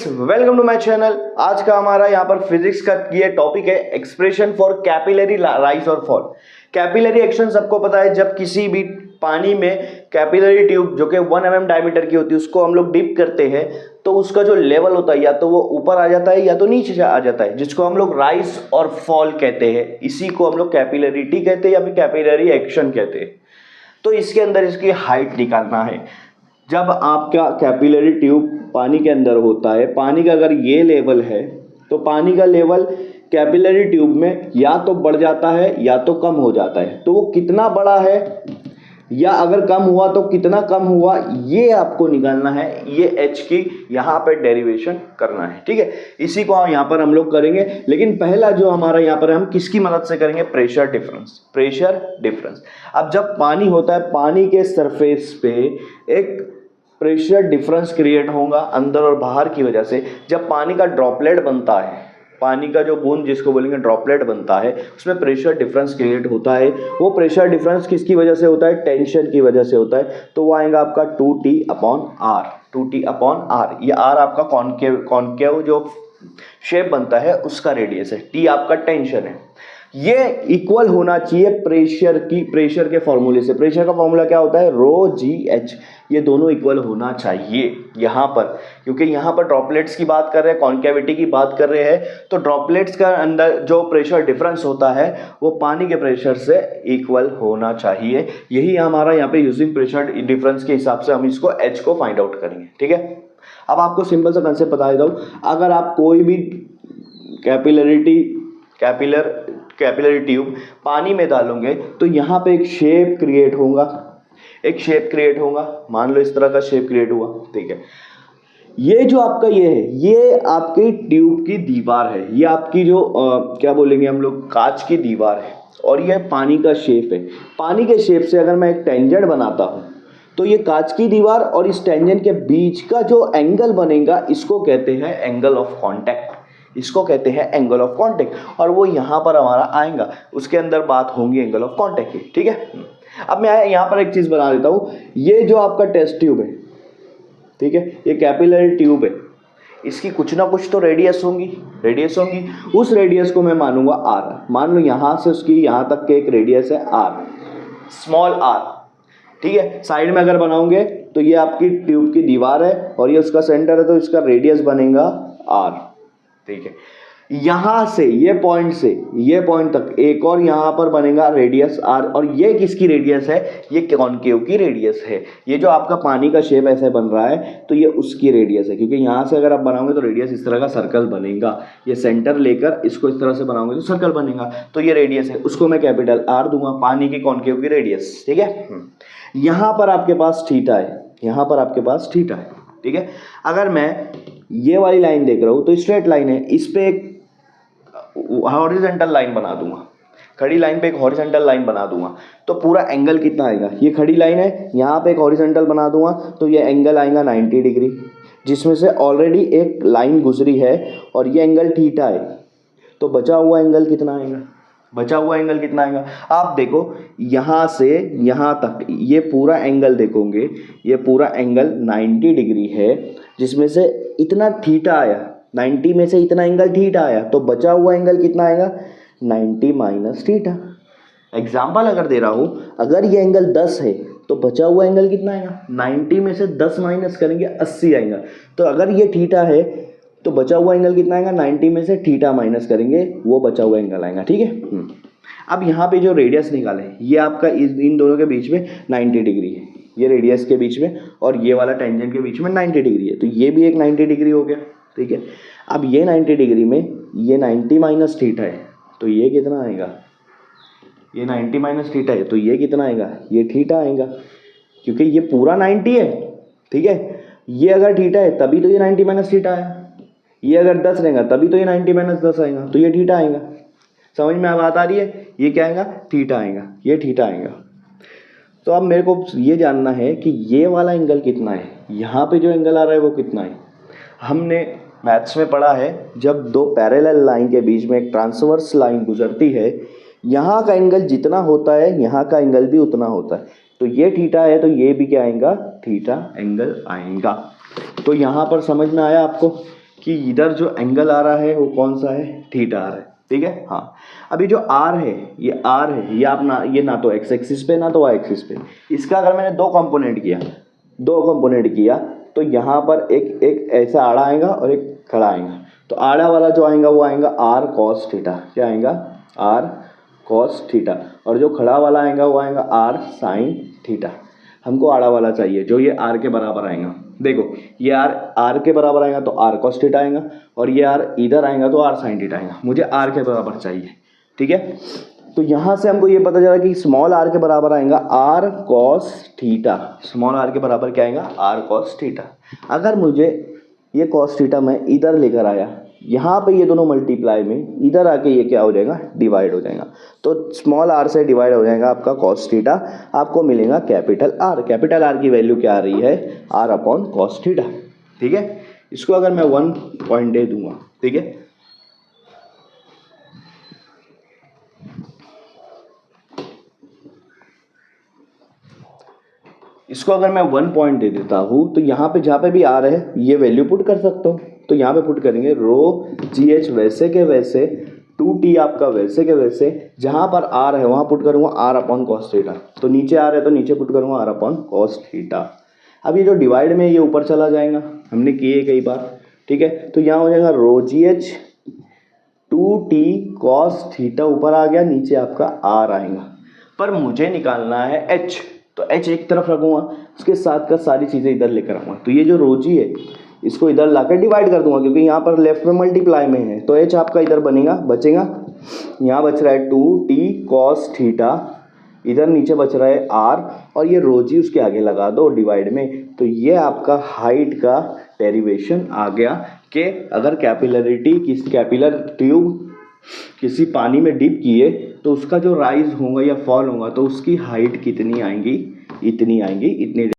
Friends, welcome to my channel. आज का हमारा यहाँ पर फिजिक्स का ये टॉपिक है एक्सप्रेशन फॉर कैपिलरी राइज और फॉल। कैपिलरी एक्शन सबको पता है, जब किसी भी पानी में कैपिलरी ट्यूब जो कि 1 mm डायमीटर की होती है उसको हम लोग डिप करते हैं तो उसका जो लेवल होता है या तो वो ऊपर आ जाता है या तो नीचे आ जाता है, जिसको हम लोग राइज और फॉल कहते हैं। इसी को हम लोग कैपिलरिटी कहते हैं या फिर कैपिलरी एक्शन कहते हैं। तो इसके अंदर इसकी हाइट निकालना है। जब आपका कैपिलरी ट्यूब पानी के अंदर होता है, पानी का अगर ये लेवल है तो पानी का लेवल कैपिलरी ट्यूब में या तो बढ़ जाता है या तो कम हो जाता है। तो वो कितना बड़ा है या अगर कम हुआ तो कितना कम हुआ, ये आपको निकालना है। ये एच की यहाँ पे डेरिवेशन करना है, ठीक है। इसी को यहाँ पर हम लोग करेंगे, लेकिन पहला जो हमारा यहाँ पर हम किसकी मदद से करेंगे, प्रेशर डिफरेंस। प्रेशर डिफरेंस, अब जब पानी होता है, पानी के सरफेस पे एक प्रेशर डिफरेंस क्रिएट होगा अंदर और बाहर की वजह से। जब पानी का ड्रॉपलेट बनता है, पानी का जो बूंद जिसको बोलेंगे ड्रॉपलेट बनता है, उसमें प्रेशर डिफरेंस क्रिएट होता है। वो प्रेशर डिफरेंस किसकी वजह से होता है, टेंशन की वजह से होता है। तो वो आएगा आपका 2T/R। 2T/R, ये R आपका कॉन्केव जो शेप बनता है उसका रेडियस है, T आपका टेंशन है। ये इक्वल होना चाहिए प्रेशर के फॉर्मूले से। प्रेशर का फॉर्मूला क्या होता है, ρGH। ये दोनों इक्वल होना चाहिए यहाँ पर, क्योंकि यहाँ पर ड्रॉपलेट्स की बात कर रहे हैं, कॉन्केविटी की बात कर रहे हैं। तो ड्रॉपलेट्स का अंदर जो प्रेशर डिफरेंस होता है वो पानी के प्रेशर से इक्वल होना चाहिए। यही हमारा यहाँ पे यूजिंग प्रेशर डिफरेंस के हिसाब से हम इसको H को फाइंड आउट करेंगे, ठीक है। अब आपको सिंपल सा कंसेप्ट बता देता हूँ। अगर आप कोई भी कैपिलरी ट्यूब पानी में डालोगे तो यहाँ पे एक शेप क्रिएट होगा, मान लो इस तरह का शेप क्रिएट हुआ, ठीक है। ये जो आपका ये है, ये आपकी ट्यूब की दीवार है, ये आपकी जो क्या बोलेंगे हम लोग, कांच की दीवार है, और ये पानी का शेप है। पानी के शेप से अगर मैं एक टेंजेंट बनाता हूँ तो ये कांच की दीवार और इस टेंजेंट के बीच का जो एंगल बनेगा इसको कहते हैं एंगल ऑफ कांटेक्ट। इसको कहते हैं एंगल ऑफ कांटेक्ट, और वो यहाँ पर हमारा आएगा, उसके अंदर बात होंगी एंगल ऑफ कांटेक्ट की, ठीक है। अब मैं यहाँ पर एक चीज़ बना देता हूँ। ये जो आपका टेस्ट ट्यूब है, ठीक है, ये कैपिलरी ट्यूब है, इसकी कुछ ना कुछ तो रेडियस होंगी। उस रेडियस को मैं मानूंगा R। मान लो यहाँ से उसकी यहाँ तक के एक रेडियस है R, स्मॉल r, ठीक है। साइड में अगर बनाओगे तो ये आपकी ट्यूब की दीवार है और ये उसका सेंटर है, तो इसका रेडियस बनेगा R, ठीक है। यहां से ये पॉइंट तक एक और यहां पर बनेगा रेडियस R, और ये किसकी रेडियस है, ये कॉन्केव की रेडियस है। ये जो आपका पानी का शेप ऐसे बन रहा है तो ये उसकी रेडियस है, क्योंकि यहां से अगर आप बनाओगे तो रेडियस इस तरह का सर्कल बनेगा। ये सेंटर लेकर इसको इस तरह से बनाओगे तो सर्कल बनेगा, तो ये रेडियस है, उसको मैं कैपिटल R दूंगा, पानी की कॉन्केव की रेडियस, ठीक है। यहां पर आपके पास थीटा है, ठीक है। अगर मैं ये वाली लाइन देख रहा हूं तो स्ट्रेट लाइन है, इस पे एक हॉरिजॉन्टल लाइन बना दूंगा, खड़ी लाइन पे एक हॉरिजॉन्टल लाइन बना दूंगा, तो पूरा एंगल कितना आएगा, ये खड़ी लाइन है, यहाँ पे एक हॉरिजॉन्टल बना दूंगा तो ये एंगल आएगा 90 डिग्री, जिसमें से ऑलरेडी एक लाइन गुजरी है और ये एंगल थीटा है। तो बचा हुआ एंगल कितना आएगा, आप देखो यहाँ से यहाँ तक ये पूरा एंगल देखोगे, ये पूरा एंगल 90 डिग्री है, जिसमें से इतना थीटा आया, 90 में से इतना एंगल थीटा आया, तो बचा हुआ एंगल कितना आएगा, 90 माइनस थीटा। एग्जाम्पल अगर दे रहा हूँ, अगर ये एंगल 10 है तो बचा हुआ एंगल कितना आएगा, 90 में से 10 माइनस करेंगे 80 आएगा। तो अगर ये थीटा है तो बचा हुआ एंगल कितना आएगा, 90 में से थीटा माइनस करेंगे, वो बचा हुआ एंगल आएगा, ठीक है। अब यहाँ पे जो रेडियस निकाले, ये आपका इन दोनों के बीच में 90 डिग्री है, ये रेडियस के बीच में और ये वाला टेंजेंट के बीच में 90 डिग्री है, तो ये भी एक 90 डिग्री हो गया, ठीक है। अब ये 90 डिग्री में ये 90 माइनस थीटा है, तो ये कितना आएगा, ये 90 माइनस थीटा है तो ये कितना आएगा, ये थीटा आएगा, क्योंकि ये पूरा 90 है, ठीक है। ये अगर थीटा है तभी तो ये 90 माइनस थीटा आया, ये अगर 10 रहेगा तभी तो ये 90 माइनस 10 आएगा, तो ये थीटा आएगा। समझ में बात आ रही है, ये क्या आएगा, थीटा आएगा, ये थीटा आएगा। तो अब मेरे को ये जानना है कि ये वाला एंगल कितना है, यहाँ पे जो एंगल आ रहा है वो कितना है। हमने मैथ्स में पढ़ा है, जब दो पैरेलल लाइन के बीच में एक ट्रांसवर्स लाइन गुजरती है, यहाँ का एंगल जितना होता है यहाँ का एंगल भी उतना होता है। तो ये थीटा है तो ये भी क्या आएगा, थीटा एंगल आएगा। तो यहाँ पर समझ में आया आपको, कि इधर जो एंगल आ रहा है वो कौन सा है, थीटा आ रहा है, ठीक है। हाँ, अभी जो आर है, ये आर है, ये आप ना, ये ना तो एक्स एक्सिस पे ना तो वाई एक्सिस पे, इसका अगर मैंने दो कंपोनेंट किया तो यहाँ पर एक ऐसा आड़ा आएगा और एक खड़ा आएगा। तो आड़ा वाला जो आएगा वो आएगा आर कॉस थीटा, क्या आएगा, आर कॉस थीटा, और जो खड़ा वाला आएगा वो आएगा आर साइन थीटा। हमको आड़ा वाला चाहिए जो ये आर के बराबर आएगा। देखो ये आर के बराबर आएगा तो आर कॉस थीटा आएगा, और ये आर इधर आएगा तो आर साइन थीटा आएगा। मुझे आर के बराबर चाहिए, ठीक है। तो यहाँ से हमको ये पता चला कि स्मॉल आर के बराबर आएगा R cos theta. Small R के बराबर क्या आएगा, आर कॉस थीटा। अगर मुझे ये कॉस थीटा मैं इधर लेकर आया, यहाँ पे ये दोनों मल्टीप्लाई में इधर आके ये क्या हो जाएगा, डिवाइड हो जाएगा। तो स्मॉल आर से डिवाइड हो जाएगा आपका कॉस थीटा, आपको मिलेगा कैपिटल आर। कैपिटल आर की वैल्यू क्या आ रही है, आर अपॉन कॉस थीटा, ठीक है। इसको अगर मैं 1 पॉइंट दे दूंगा, ठीक है, इसको अगर मैं 1 पॉइंट दे देता हूँ तो यहाँ पे जहाँ पे भी आ रहे हैं ये वैल्यू पुट कर सकता हूँ। तो यहाँ पे पुट करेंगे रो जी एच वैसे के वैसे, 2t आपका वैसे के वैसे, जहाँ पर आर है वहाँ पुट करूँगा आर अपॉन कॉस थीटा। तो नीचे आ रहा है तो नीचे पुट करूँगा आर अपॉन कॉस थीटा। अब ये जो डिवाइड में ये ऊपर चला जाएगा, हमने किए कई बार, ठीक है। तो यहाँ हो जाएगा rho g h 2t cos theta, ऊपर आ गया, नीचे आपका आर आएगा। पर मुझे निकालना है एच, तो एच एक तरफ रखूँगा, उसके साथ का सारी चीज़ें इधर लेकर आऊँगा। तो ये जो रोजी है इसको इधर लाकर डिवाइड कर दूंगा, क्योंकि यहाँ पर लेफ्ट में मल्टीप्लाई में है। तो एच आपका इधर बनेगा, बचेगा, यहाँ बच रहा है 2t cos थीटा, इधर नीचे बच रहा है r, और ये रोजी उसके आगे लगा दो डिवाइड में। तो ये आपका हाइट का डेरिवेशन आ गया कि अगर कैपिलर ट्यूब किसी पानी में डिप किए तो उसका जो राइज होगा या फॉल होगा तो उसकी हाइट कितनी आएंगी, इतनी आएंगी, इतनी